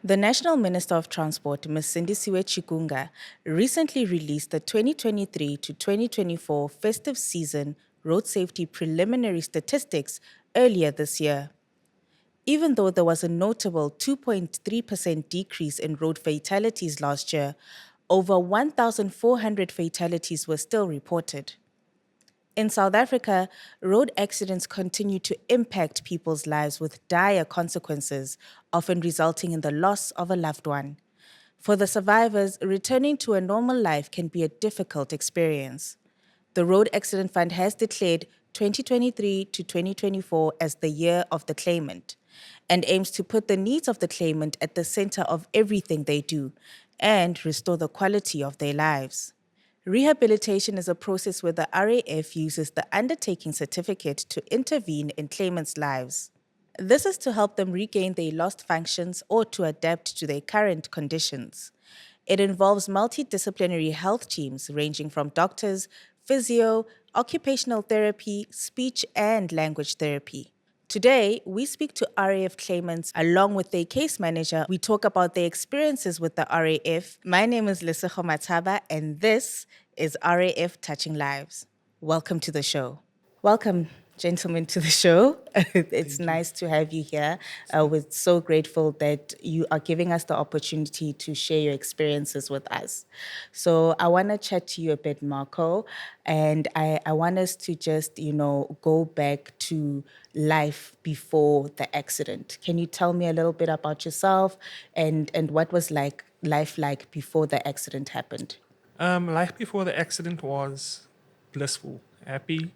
The National Minister of Transport, Ms. Sindisiwe Chikunga, recently released the 2023 to 2024 festive season road safety preliminary statistics earlier this year. Even though there was a notable 2.3% decrease in road fatalities last year, over 1,400 fatalities were still reported. In South Africa, road accidents continue to impact people's lives with dire consequences, often resulting in the loss of a loved one. For the survivors, returning to a normal life can be a difficult experience. The Road Accident Fund has declared 2023 to 2024 as the year of the claimant and aims to put the needs of the claimant at the center of everything they do and restore the quality of their lives. Rehabilitation is a process where the RAF uses the undertaking certificate to intervene in claimants' lives. This is to help them regain their lost functions or to adapt to their current conditions. It involves multidisciplinary health teams ranging from doctors, physio, occupational therapy, speech, and language therapy. Today, we speak to RAF claimants along with their case manager. We talk about their experiences with the RAF. My name is Lesego Mataba, and this is RAF Touching Lives. Welcome to the show. Welcome, gentlemen, to the show. It's nice to have you here. We're so grateful that you are giving us the opportunity to share your experiences with us. So I want to chat to you a bit, Marco, and I want us to just, go back to life before the accident. Can you tell me a little bit about yourself and what was life like before the accident happened? Life before the accident was blissful, happy.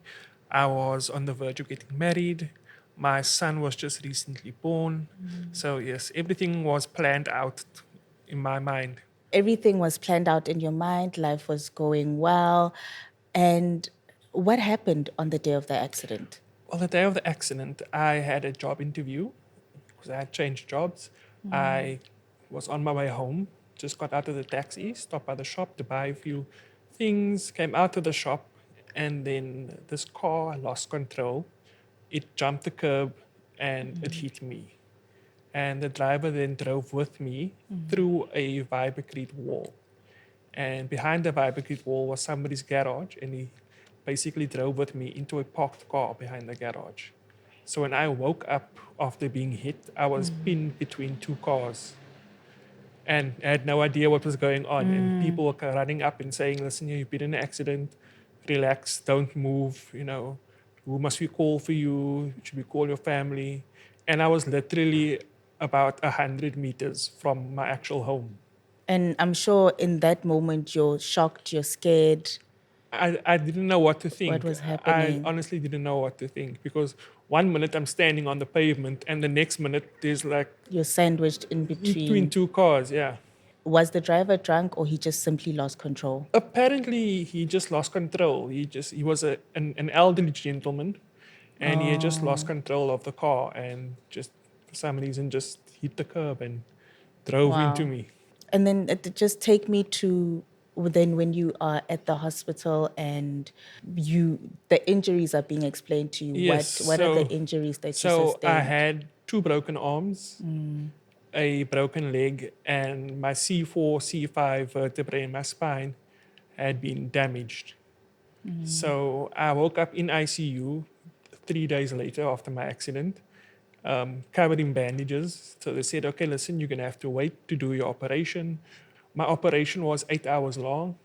I was on the verge of getting married. My son was just recently born. So, yes, everything was planned out in my mind. Everything was planned out in your mind, life was going well. And what happened on the day of the accident? Well, the day of the accident, I had a job interview because I had changed jobs. I was on my way home, just got out of the taxi, stopped by the shop to buy a few things, came out of the shop, and then this car lost control. It jumped the curb and it hit me. And the driver then drove with me through a vibrocrete wall. And behind the vibrocrete wall was somebody's garage, and he basically drove with me into a parked car behind the garage. So when I woke up after being hit, I was pinned between two cars and I had no idea what was going on. And people were running up and saying, "Listen, you've been in an accident. Relax, don't move. Who must we call for you? Should we call your family?" And I was literally about 100 meters from my actual home. And I'm sure in that moment you're shocked, you're scared. I didn't know what to What think. was I happening? honestly didn't know what to think because one minute I'm standing on the pavement and the next minute there's like You're sandwiched in between between. two cars. Yeah. Was the driver drunk or he just simply lost control? Apparently, he just lost control. He was an elderly gentleman, and he had just lost Oh, control of the car and just for some reason just hit the curb and drove into wow. me. And then just take me to then when you are at the hospital and the injuries are being explained to you. Yes, What are the injuries that you so I sustained? had two broken arms, a broken leg, and my C4, C5 vertebrae in my spine had been damaged. So I woke up in ICU 3 days later after my accident, covered in bandages. So they said, "Okay, listen, you're going to have to wait to do your operation." My operation was 8 hours long.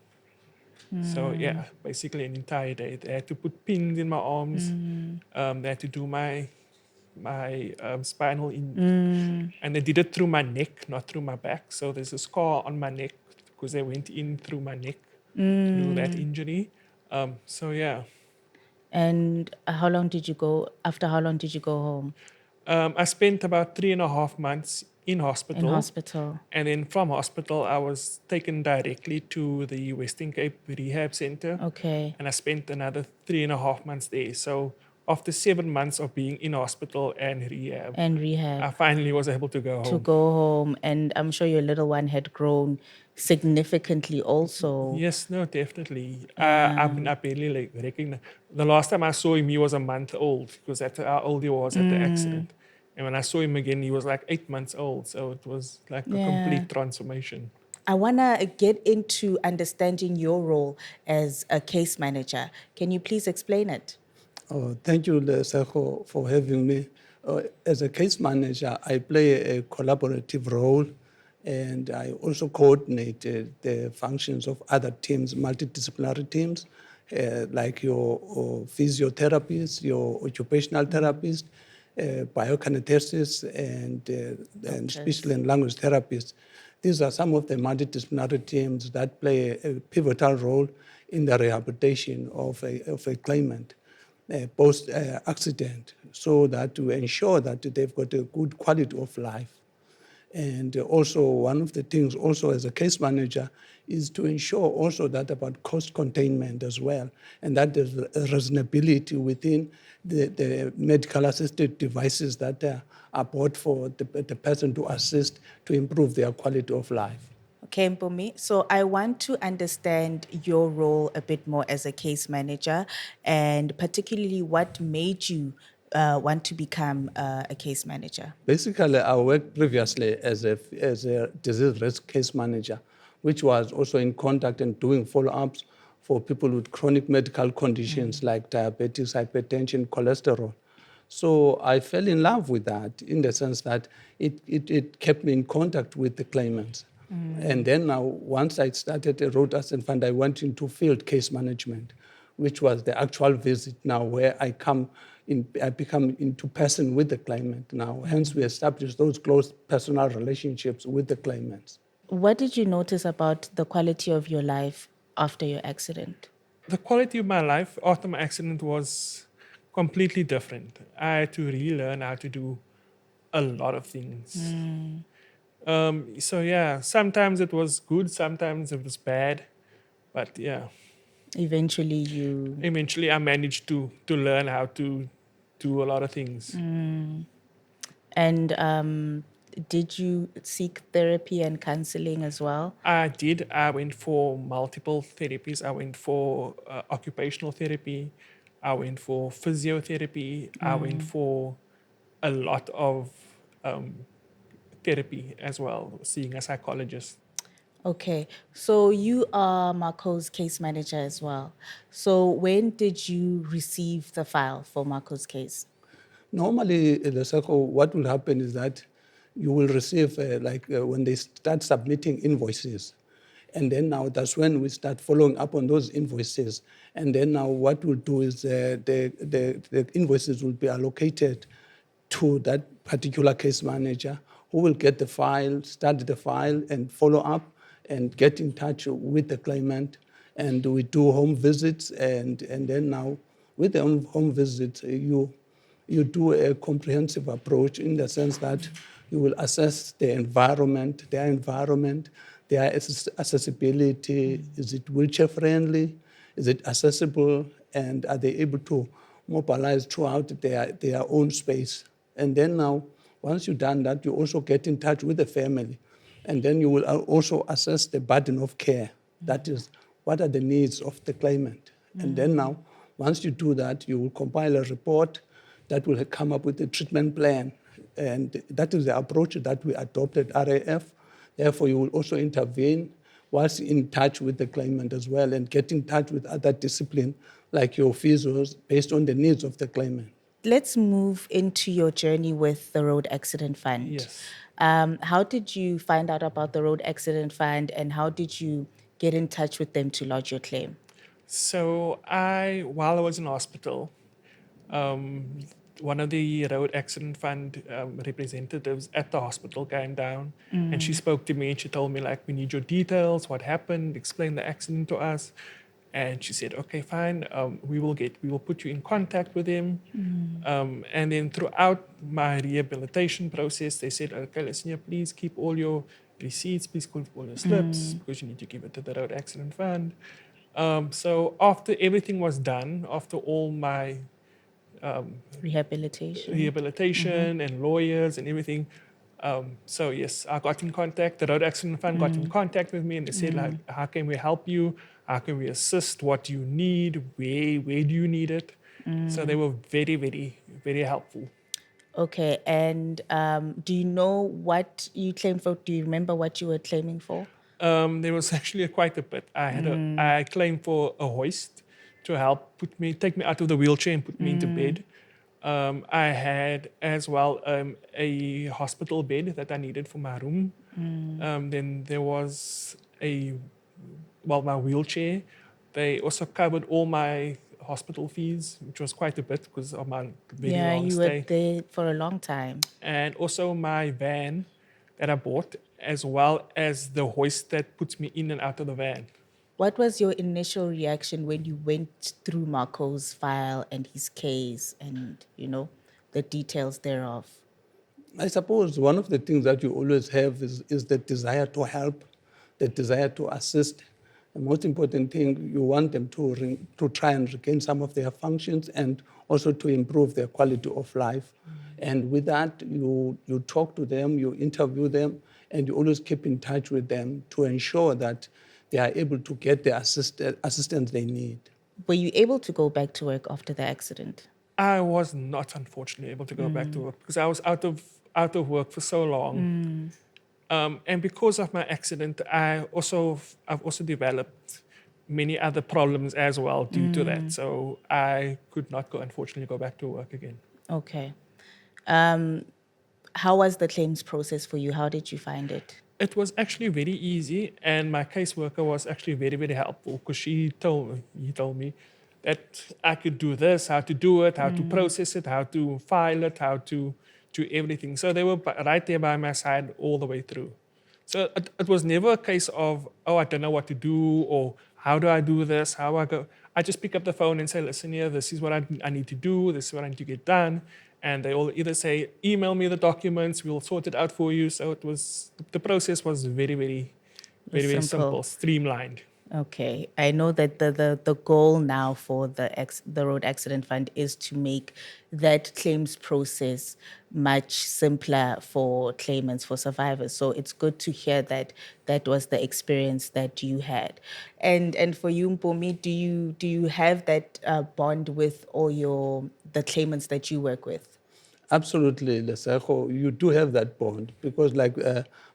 So, yeah, basically an entire day. They had to put pins in my arms. They had to do my spinal and they did it through my neck, not through my back. So there's a scar on my neck because they went in through my neck to do that injury. So, yeah. And how long did you go? After how long did you go home I spent about 3.5 months in in hospital. hospital? And then from hospital, I was taken directly to the Western Cape Rehab Center. Okay. And I spent another 3.5 months there. So after 7 months of being in hospital and rehab, And rehab I finally was able to go to home. go home. And I'm sure your little one had grown significantly also. Yes, no, definitely. Yeah. I barely recognize. The last time I saw him, he was a month old because that's how old he was at the accident. And when I saw him again, he was like 8 months old. So it was like a Yeah. complete transformation. I want to get into understanding your role as a case manager. Can you please explain it? Oh, thank you, Lesego, for having me. As a case manager, I play a collaborative role, and I also coordinate the functions of other teams, multidisciplinary teams, like your physiotherapists, your occupational therapist, biokineticists, and speech Doctors. and language therapists. These are some of the multidisciplinary teams that play a pivotal role in the rehabilitation of a claimant post-accident, so that to ensure that they've got a good quality of life. And also one of the things also as a case manager is to ensure also that about cost containment as well, and that there's a reasonability within the medical assisted devices that are bought for the person to assist to improve their quality of life. Okay, Mpumi. So I want to understand your role a bit more as a case manager, and particularly what made you want to become a case manager. Basically, I worked previously as a disease risk case manager, which was also in contact and doing follow-ups for people with chronic medical conditions like diabetes, hypertension, cholesterol. So I fell in love with that in the sense that it kept me in contact with the claimants. And then now, once I started a road accident fund, I went into field case management, which was the actual visit now where I become into person with the claimant now. Hence, we establish those close personal relationships with the claimants. What did you notice about the quality of your life after your accident? The quality of my life after my accident was completely different. I had to relearn how to do a lot of things. So yeah, sometimes it was good, sometimes it was bad, but yeah, Eventually, you. eventually I managed to learn how to do a lot of things. And did you seek therapy and counseling as well? I did. I went for multiple therapies. I went for occupational therapy. I went for physiotherapy. I went for a lot of um, therapy as well, seeing a psychologist. Okay, so you are Marco's case manager as well. So when did you receive the file for Marco's case? Normally, in the circle, what will happen is that you will receive, when they start submitting invoices. And then now that's when we start following up on those invoices. And then now what we'll do is the invoices will be allocated to that particular case manager who will get the file, study the file, and follow up and get in touch with the claimant. And we do home visits. And then now with the home visits, you do a comprehensive approach in the sense that you will assess the environment, their accessibility. Is it wheelchair friendly? Is it accessible? And are they able to mobilize throughout their own space? And then now, once you've done that, you also get in touch with the family. And then you will also assess the burden of care. That is, what are the needs of the claimant? And then now, once you do that, you will compile a report that will come up with a treatment plan. And that is the approach that we adopted at RAF. Therefore, you will also intervene whilst in touch with the claimant as well and get in touch with other discipline like your physios based on the needs of the claimant. Let's move into your journey with the Road Accident Fund. Yes. How did you find out about the Road Accident Fund and how did you get in touch with them to lodge your claim? So while I was in hospital, um, one of the road accident fund representatives at the hospital came down and she spoke to me and she told me like, we need your details, what happened, explain the accident to us. And she said, okay, fine, we will put you in contact with him. And then throughout my rehabilitation process, they said, okay, listen here, please keep all your receipts, please keep all your slips because you need to give it to the road accident fund. So after everything was done, after all my Rehabilitation. rehabilitation and lawyers and everything. So yes, I got in contact. The Road Accident Fund got in contact with me and they said like, how can we help you? How can we assist? What do you need? Where do you need it? So they were very, very, very helpful. Okay, and do you know what you claimed for? Do you remember what you were claiming for? There was actually quite a bit. I claimed for a hoist to help take me out of the wheelchair and put me into bed. I had as well a hospital bed that I needed for my room. Then there was my wheelchair. They also covered all my hospital fees, which was quite a bit because of my very Yeah, long you were stay. there for a long time. And also my van that I bought, as well as the hoist that puts me in and out of the van. What was your initial reaction when you went through Marco's file and his case and, the details thereof? I suppose one of the things that you always have is the desire to help, the desire to assist. The most important thing, you want them to try and regain some of their functions and also to improve their quality of life. And with that, you talk to them, you interview them, and you always keep in touch with them to ensure that they are able to get the assistance they need. Were you able to go back to work after the accident? I was not unfortunately able to go back to work because I was out of work for so long. And because of my accident, I've also developed many other problems as well due to that. So I could not unfortunately go back to work again. Okay. How was the claims process for you? How did you find it? It was actually very easy, and my caseworker was actually very, very helpful because he told me that I could do this, how to do it, how to process it, how to file it, how to do everything. So they were right there by my side all the way through. So it was never a case of, oh, I don't know what to do, or how do I do this, how I go. I just pick up the phone and say, listen here, this is what I need to do, this is what I need to get done. And they all either say, email me the documents, we'll sort it out for you. So the process was very, very, very, very simple, streamlined. Okay. I know that the goal now for the road accident fund is to make that claims process much simpler for claimants, for survivors. So it's good to hear that that was the experience that you had. And for you, Mpumi, do you have that bond with all the claimants that you work with? Absolutely, Lesego, you do have that bond because, like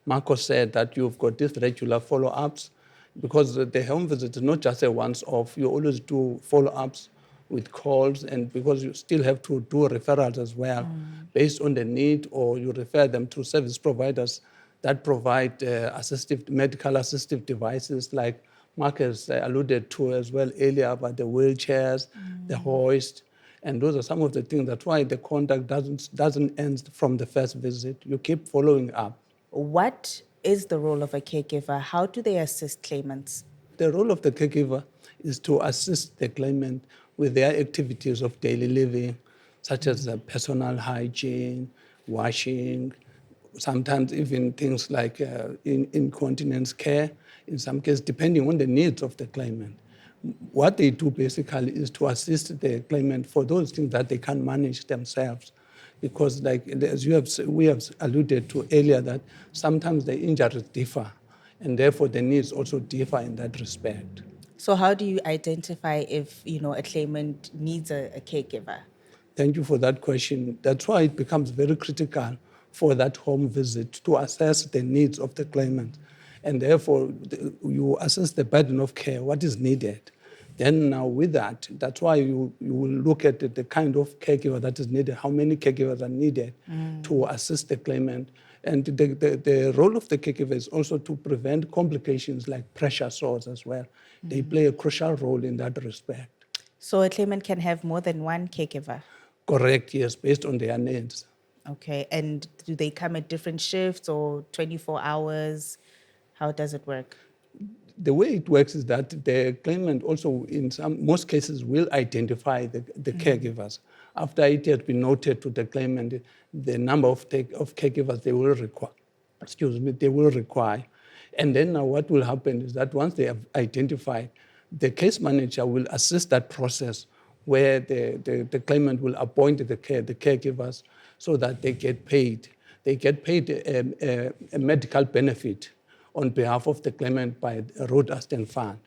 Marco said, that you've got these regular follow-ups because the home visit is not just a once-off. You always do follow-ups with calls, and because you still have to do referrals as well based on the need, or you refer them to service providers that provide medical assistive devices like Marcus alluded to as well earlier about the wheelchairs, the hoist. And those are some of the things. That's why the contact doesn't end from the first visit. You keep following up. What is the role of a caregiver? How do they assist claimants? The role of the caregiver is to assist the claimant with their activities of daily living, such as personal hygiene, washing, sometimes even things like incontinence care, in some cases, depending on the needs of the claimant. What they do basically is to assist the claimant for those things that they can't manage themselves. Because like as we have alluded to earlier, that sometimes the injuries differ, and therefore the needs also differ in that respect. So how do you identify if, a claimant needs a caregiver? Thank you for that question. That's why it becomes very critical for that home visit to assess the needs of the claimant. And therefore, you assess the burden of care, what is needed. Then now with that, that's why you will look at the kind of caregiver that is needed, how many caregivers are needed to assist the claimant. And the role of the caregiver is also to prevent complications like pressure sores as well. They play a crucial role in that respect. So a claimant can have more than one caregiver? Correct, yes, based on their needs. Okay, and do they come at different shifts or 24 hours? How does it work? The way it works is that the claimant also, in most cases, will identify the caregivers. After it has been noted to the claimant the number of caregivers they will require. And then now what will happen is that once they have identified, the case manager will assist that process where the claimant will appoint the caregivers so that they get paid. They get paid a medical benefit on behalf of the claimant by a road accident fund.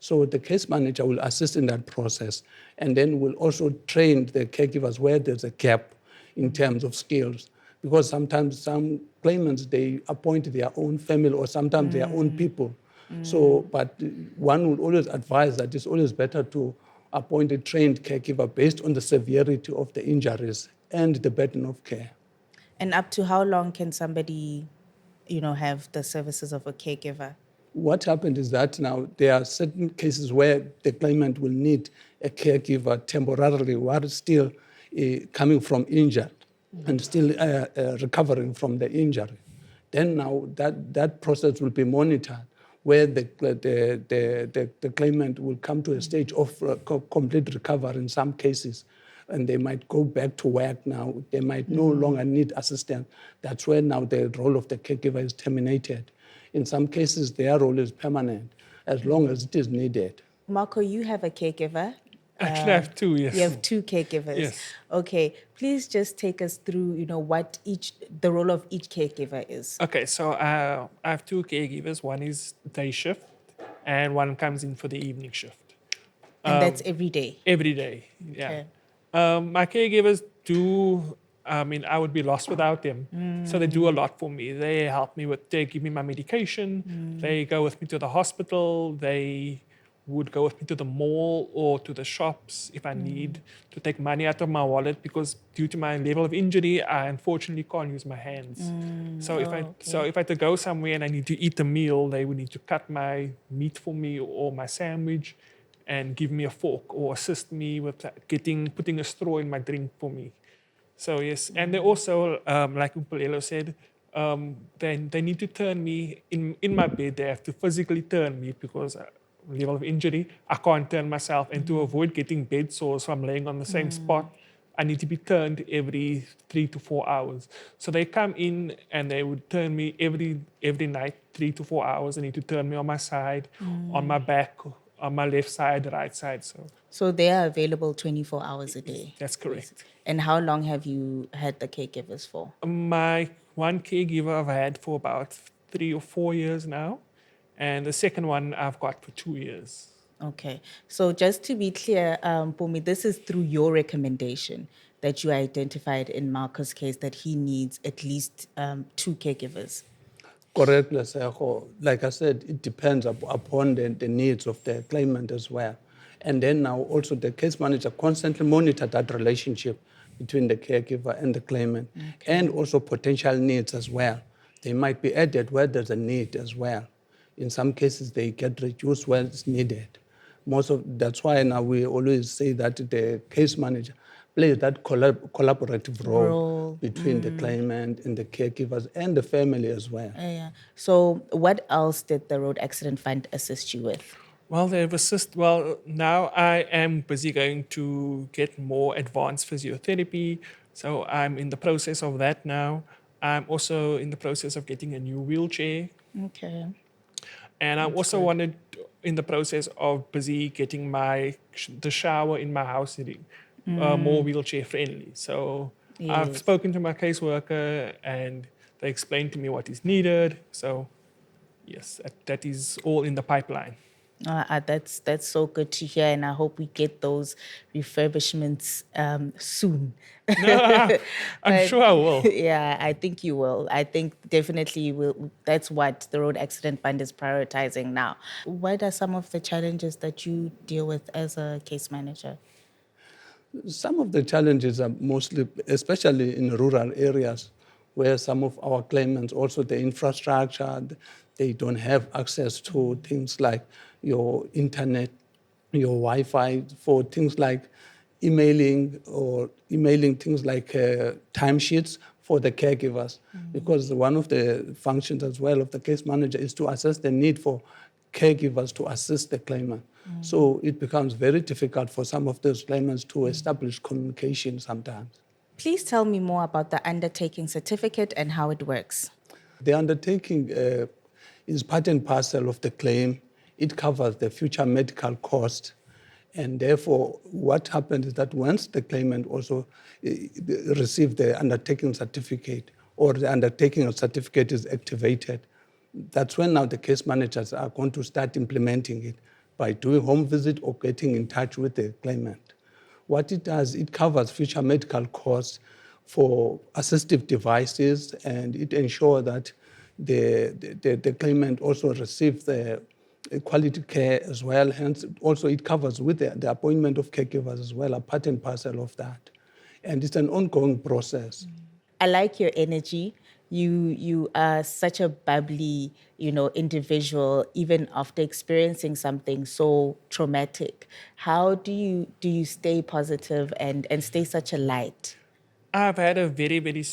So the case manager will assist in that process and then will also train the caregivers where there's a gap in terms of skills. Because sometimes some claimants, they appoint their own family or sometimes their own people. So, but one would always advise that it's always better to appoint a trained caregiver based on the severity of the injuries and the burden of care. And up to how long can somebody, have the services of a caregiver? What happened is that now there are certain cases where the claimant will need a caregiver temporarily while still coming from injured and still recovering from the injury. Then now that process will be monitored where the claimant will come to a stage of complete recovery in some cases, and they might go back to work now. They might no longer need assistance. That's where now the role of the caregiver is terminated. In some cases, their role is permanent, as long as it is needed. Marco, you have a caregiver. Actually, I have two, yes. You have two caregivers. Yes. Okay, please just take us through, what the role of each caregiver is. Okay, so I have two caregivers. One is day shift, and one comes in for the evening shift. And that's every day. Every day, yeah. Okay. My caregivers do, I would be lost without them. So they do a lot for me. They help me they give me my medication. They go with me to the hospital. They would go with me to the mall or to the shops if I need to take money out of my wallet, because due to my level of injury, I unfortunately can't use my hands. So if I had to go somewhere and I need to eat a meal, they would need to cut my meat for me or my sandwich and give me a fork or assist me with putting a straw in my drink for me. So yes, and they also, like Upalelo said, they need to turn me in my bed. They have to physically turn me because level of injury, I can't turn myself. And to avoid getting bed sores from laying on the same spot, I need to be turned every 3 to 4 hours. So they come in and they would turn me every night, 3 to 4 hours. They need to turn me on my side, on my back, on my left side, right side. So they are available 24 hours a day. That's correct. And how long have you had the caregivers for? My one caregiver I've had for about 3 or 4 years now. And the second one I've got for 2 years. Okay. So just to be clear, Pumi, this is through your recommendation that you identified in Marco's case that he needs at least 2 caregivers. Correct, Lesego. Like I said, it depends upon the needs of the claimant as well. And then now also the case manager constantly monitor that relationship between the caregiver and the claimant, and also potential needs as well. They might be added where there's a need as well. In some cases, they get reduced where it's needed. That's why now we always say that the case manager plays that collaborative role between the claimant and the caregivers and the family as well. Yeah. So what else did the Road Accident Fund assist you with? Well, now I am busy going to get more advanced physiotherapy. So I'm in the process of that now. I'm also in the process of getting a new wheelchair. Okay. And I'm also in the process of busy getting the shower in my house more wheelchair friendly. So I've spoken to my caseworker and they explained to me what is needed. So yes, that is all in the pipeline. That's so good to hear, and I hope we get those refurbishments soon. I'm sure I will. Yeah, I think you will. I think definitely you will. That's what the Road Accident Fund is prioritizing now. What are some of the challenges that you deal with as a case manager? Some of the challenges are mostly, especially in rural areas, where some of our claimants, also the infrastructure, they don't have access to things like your internet, your Wi-Fi, for things like emailing things like timesheets for the caregivers. Because one of the functions as well of the case manager is to assess the need for caregivers to assist the claimant. So it becomes very difficult for some of those claimants to establish communication sometimes. Please tell me more about the undertaking certificate and how it works. The undertaking is part and parcel of the claim. It covers the future medical cost. And therefore, what happens is that once the claimant also receives the undertaking certificate, or the undertaking certificate is activated, that's when now the case managers are going to start implementing it by doing home visit or getting in touch with the claimant. What it does, it covers future medical costs for assistive devices, and it ensures that the claimant also receives the quality care as well. Hence, also it covers with the appointment of caregivers as well, a part and parcel of that. And it's an ongoing process. I like your energy. You are such a bubbly, individual, even after experiencing something so traumatic. How do you stay positive and stay such a light? I've had a very, very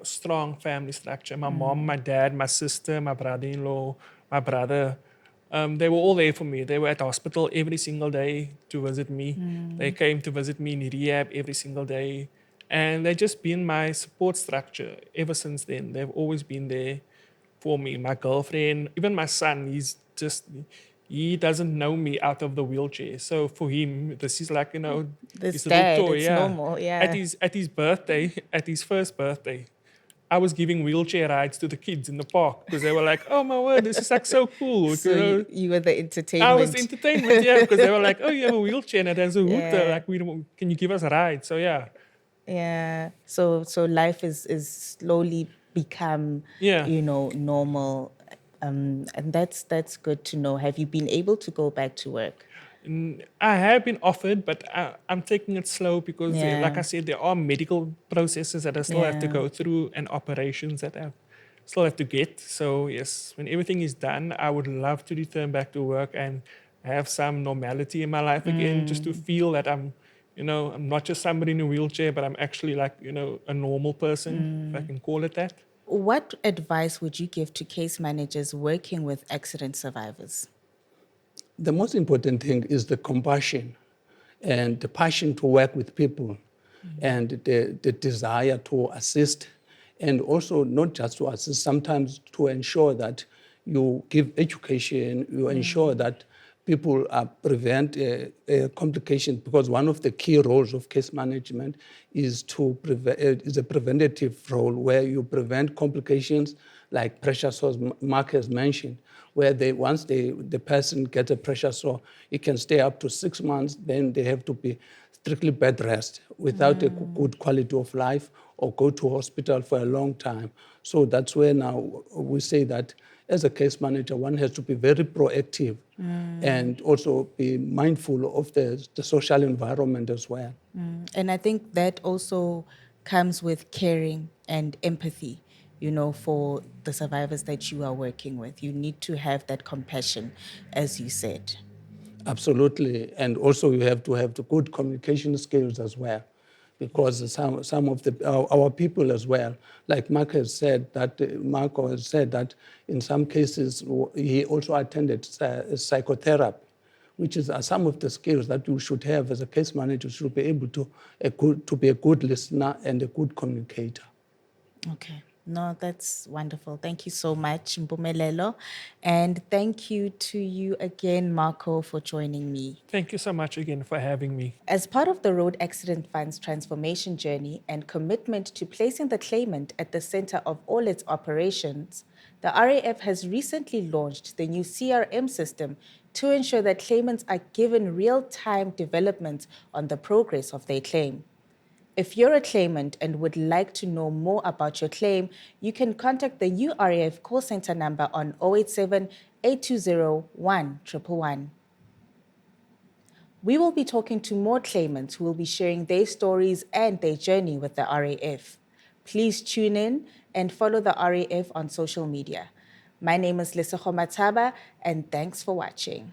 strong family structure. My mom, my dad, my sister, my brother-in-law, my brother. They were all there for me. They were at hospital every single day to visit me. They came to visit me in rehab every single day. And they've just been my support structure ever since then. They've always been there for me. My girlfriend, even my son, he doesn't know me out of the wheelchair. So for him, this is like, This his little dad, toy. it's Yeah. normal, yeah. At his birthday, at his first birthday, I was giving wheelchair rides to the kids in the park because they were like, "Oh my word, this is like so cool." So you were the I was entertainment. the entertainment, yeah, because they were like, "Oh, you have a wheelchair and it has a hooter. Yeah. Like, can you give us a ride?" So yeah, Yeah. So life is slowly become, yeah. normal. And that's good to know. Have you been able to go back to work? I have been offered, but I'm taking it slow because, like Yeah. I said, there are medical processes that I still have to Yeah. go through and operations that I still have to get. So, yes, when everything is done, I would love to return back to work and have some normality in my life again, just to feel that I'm not just somebody in a wheelchair, but I'm actually like, a normal person, if I can call it that. What advice would you give to case managers working with accident survivors? The most important thing is the compassion and the passion to work with people and the desire to assist, and also not just to assist, sometimes to ensure that you give education, you ensure that people prevent complications, because one of the key roles of case management is is a preventative role where you prevent complications like pressure sores. Mark has mentioned, where once the person gets a pressure sore, it can stay up to 6 months. Then they have to be strictly bed rest without a good quality of life, or go to hospital for a long time. So that's where now we say that as a case manager, one has to be very proactive and also be mindful of the social environment as well. And I think that also comes with caring and empathy, for the survivors that you are working with. You need to have that compassion, as you said. Absolutely. And also you have to have the good communication skills as well, because some of our people as well, like Marco has said that in some cases he also attended psychotherapy, which is some of the skills that you should have as a case manager. You should be able to be a good listener and a good communicator. Okay. No, that's wonderful. Thank you so much, Mpumelelo. And thank you to you again, Marco, for joining me. Thank you so much again for having me. As part of the Road Accident Fund's transformation journey and commitment to placing the claimant at the center of all its operations, the RAF has recently launched the new CRM system to ensure that claimants are given real-time developments on the progress of their claim. If you're a claimant and would like to know more about your claim, you can contact the URAF call center number on 087 820 1111. We will be talking to more claimants who will be sharing their stories and their journey with the RAF. Please tune in and follow the RAF on social media. My name is Lesego Mataba, and thanks for watching.